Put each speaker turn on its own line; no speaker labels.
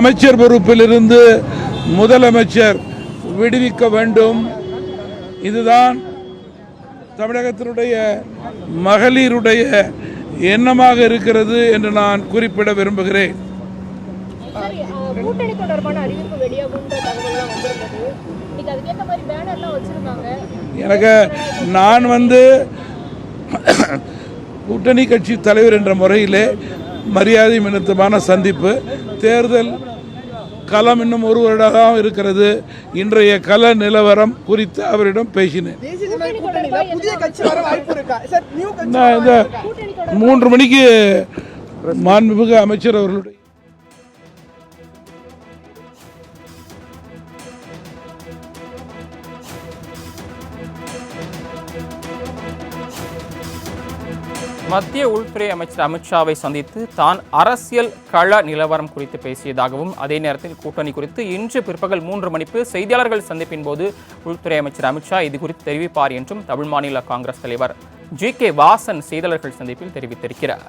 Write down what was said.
அமைச்சர் பொறுப்பிலிருந்து முதலமைச்சர் விடுவிக்க வேண்டும். இதுதான் தமிழகத்தினுடைய மகளிருடைய எண்ணமாக இருக்கிறது என்று நான் குறிப்பிட விரும்புகிறேன்.
கூட்டணி தொடர்பான அறிவிப்பு வெளியாகுன்ற தகவல்லாம் வந்திருந்தது. இன்னைக்கு அதுக்கேற்ற மாதிரி பேனர்லாம் வச்சிருக்காங்க.
எனக்கு நான் கூட்டணி கட்சி தலைவர் என்ற முறையிலே மரியாதை நிமித்தமான சந்திப்பு, தேர்தல் களம் இன்னும் ஒரு வருடம் இருக்கிறது. இன்றைய கள நிலவரம் குறித்து அவரிடம் பேசினேன். இந்த 3 மணிக்கு மாண்புமிகு அமைச்சர் அவர்களுடைய
மத்திய உள்துறை அமைச்சர் அமித்ஷாவை சந்தித்து தான் அரசியல் கள நிலவரம் குறித்து பேசியதாகவும், அதே நேரத்தில் கூட்டணி குறித்து இன்று பிற்பகல் 3 மணிக்கு செய்தியாளர்கள் சந்திப்பின் போது உள்துறை அமைச்சர் அமித்ஷா இது குறித்து தெரிவிப்பார் என்றும் தமிழ் மாநில காங்கிரஸ் தலைவர் ஜி.கே. வாசன் செய்தியாளர்கள் சந்திப்பில் தெரிவித்திருக்கிறார்.